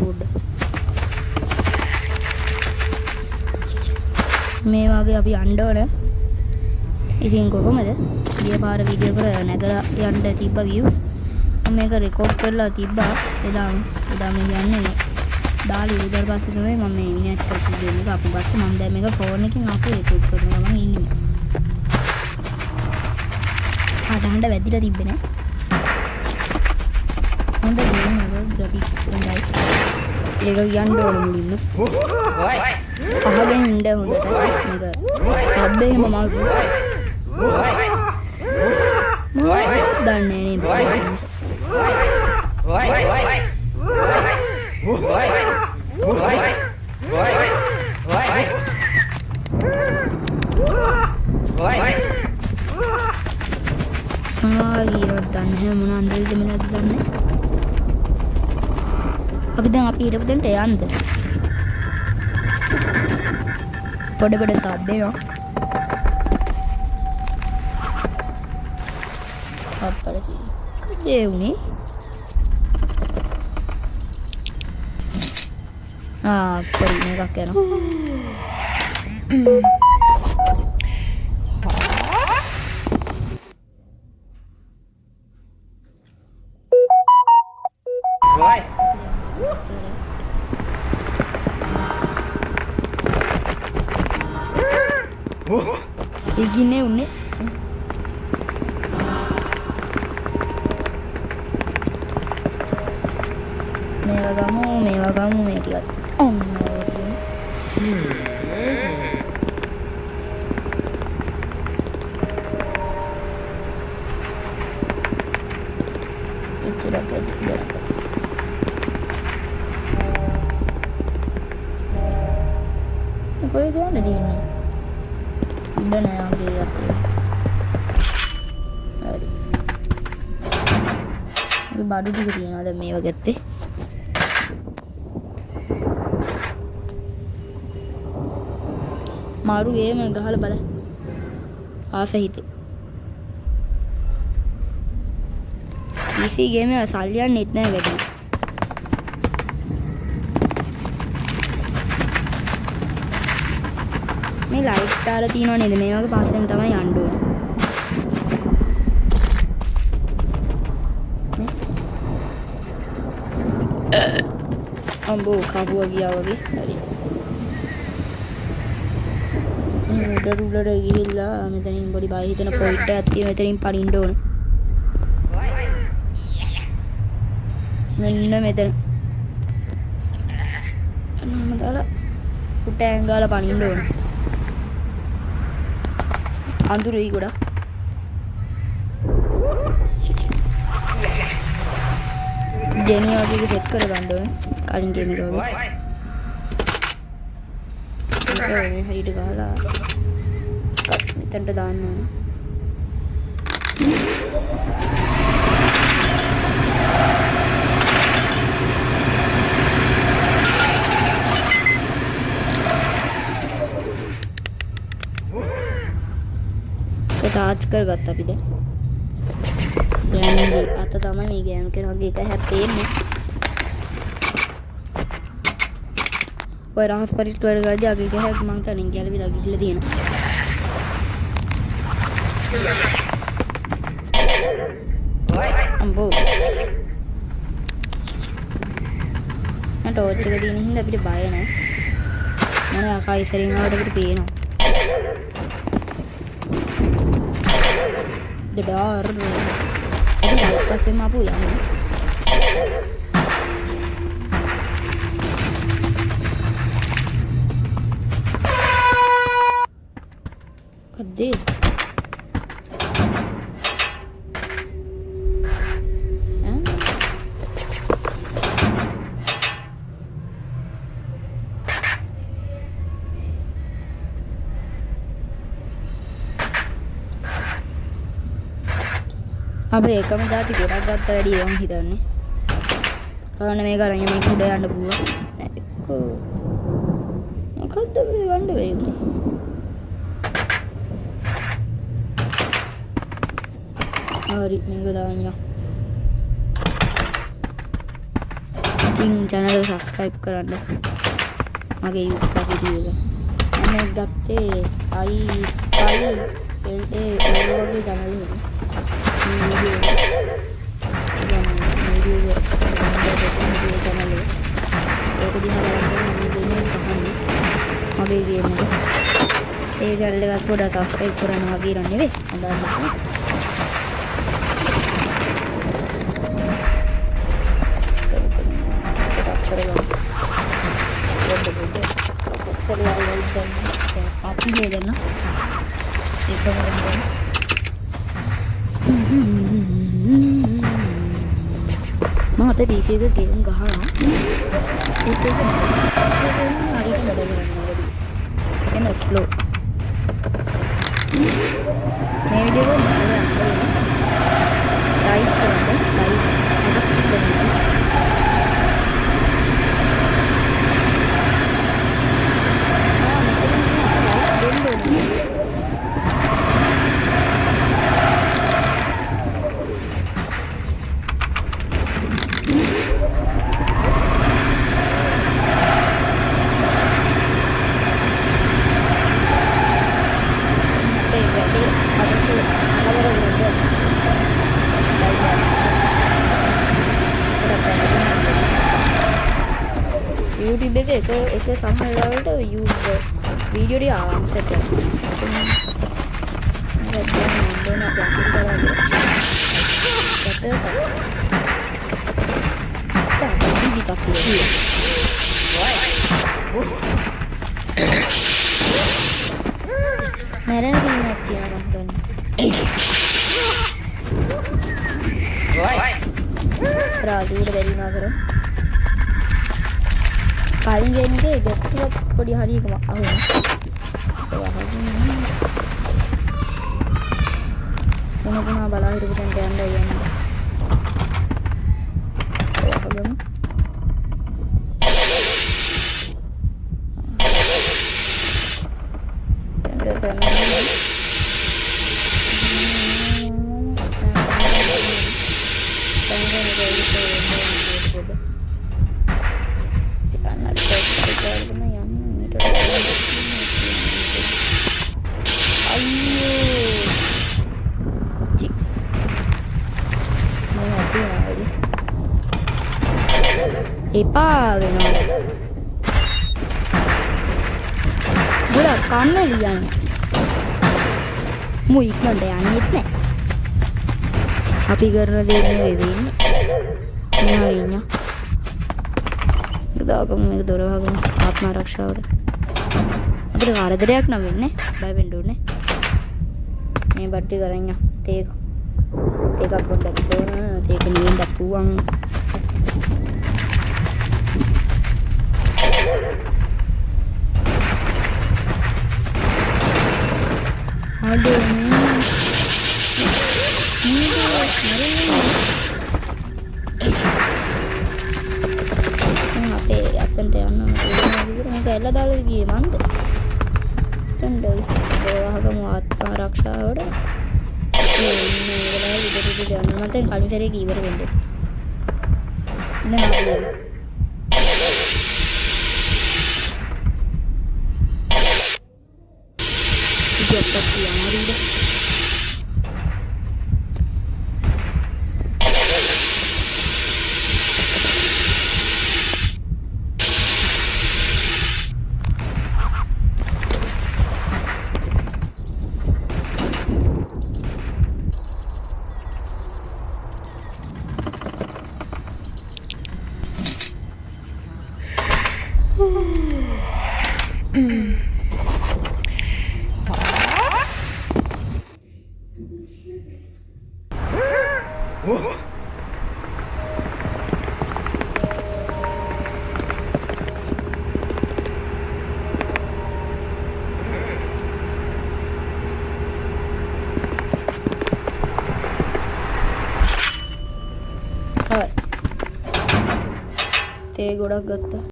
පොඩ්ඩ මේ වගේ අපි යන්න ඕන. ඉතින් කොහොමද ගිය පාර වීඩියෝ කර නැගලා යන්න තිබ්බ views මම මේක රෙකෝඩ් කරලා තිබ්බා එදාම මේ යන්නේ නේ දාලා ඊට පස්සේ තමයි මම මේ විනාශ කරපු දෙයක් අපු ගත්තා. මම දැන් මේක ෆෝන් එකකින් අපු රෙකෝඩ් කරනවා මම ඉන්නේ. ආඩහඬ වැදිලා තිබ්බේ නෑ. හොඳ ගේම් එක ග්‍රැෆික්ස් හොඳයි. ඒක යන්න ඕන මුලින්ම. අහගෙන ඉන්න හොඳට මේක. සබ්බේ එහෙම මාරු. දන්නේ නේ. ගීරවත් දන්නේ මොන අන්දල්ද මොනවද දන්නේ. අපි දැන් අපි ඊට පස්සේ යන්න. පොඩ සබ් දෙනවා. අප්පර ඒ උනේ. පොඩි එකක් යනවා. Gini unik. Mewah kamu lihat. Itu rakyat juga. Kau itu ada di sini. Udah nih yang lihat ya. Hari. Ini baru juga dia ada mewah gitu. मारू गेम है गहल बल आ सही थे इसी गेम में सालियान इतने बैठे मैं लाइट तारा तीनों नहीं देने के पास में तमाम यांडो हम वो खाबू आ गया होगी උඩට ගිහිල්ලා මෙතනින් පොඩි බය හිතෙන පොයින්ට් එකක් තියෙනවා මෙතනින් පනින්න ඕන. මෙන්න මෙතන. මම දාලා උට ඇංගාලා පනින්න ඕන. අඳුරයි ගොඩක්. ජෙනියා වගේ සෙට් කරගන්න ඕන. කලින් ගේම් එක වගේ. ඒක හරියට ගහලා මෙතනට දාන්න ඕන. चार्ज කරගත්තා අපි දැන්. දැන් අත තමයි මේ ගේම් කරනගේ එක හැප්පෙන්නේ. ඔය රහස් පරිට්ටු වල ගාදී අගේ ගහක් මං තනින් ගැලවිලා ගිහිල්ලා තියෙනවා. අම්බෝ. මට ටෝච් එක තියෙන හින්දා අපිට බය නැහැ. මම ආකා ඉස්සරින් ආවට අපිට පේනවා. The door. Ini apa sih mapu ya? Gede. अब एकම જાති ගොඩක් ගත්ත වැඩි එවම් හිතන්නේ. කරන්න මේක අරන් මේක උඩ යන්න පුළුවන්. එක්කෝ මොකද්ද අපිට ගන්න බැරි උනේ? හරි මේක දාන්න. ඉතින් channel එක subscribe කරන්න මගේ YouTube වීඩියෝ එක මම ගත්තේ I Sky LA වගේ channel එක වීඩියෝ channel එක ඒක දිහා බලන්න මම දෙන්නේ කහන්නේ මගේ ගේම් එක ඒ channel එකත් පොඩ්ඩක් subscribe කරන්න වගේ නෝ නෙවෙයි අදාන්න Ini dan itu mau tapi PC itu game gak itu kan hari itu ada yang slow maybe dia kan ada right kan right ada tiga YouTube එක සමහර වෙලාවට වීඩියෝ ටික ආවම සෙට් මැරෙන සීන් එකක් තියෙනවා මම හිතන්නේ රාජුට බැරි වුණා කර කලින් ගේම් එකේ ගෙස්ට් එකක් පොඩි හරියකම අහුණා පුනා බලා හිටපු තැනට යන්න යන්න එපා වෙනවා ගොඩක් කම්මැලි යන්නේ මු ඉක්මනට යන්නේත් නැහැ අපි කරන දේ නෙවෙයි වෙන්නේ මේ හරියන්නේ ගදාගම මේක දොර වහගෙන ආත්ම ආරක්ෂාවට අපිට වරදයක් නම් වෙන්නේ බය වෙන්න ඕනේ මේ බට්ටි කරන් යන්න තේක පොඩ්ඩක් තෝරන තේක නිවෙන්න පුළුවන් aduh ini අපේ අතන්ට යන්න මම ඇල්ල දාලා ගියේ මන්ද තණ්ඩයි වහගම ආත්ම ආරක්ෂාවට මේ වෙලාවේ විදිහට යන්න මම දැන් කලින් සැරේ ඉවර වෙන්නේ නෑ Pasti yang hari dah. තේ ගොඩක් ගත්තා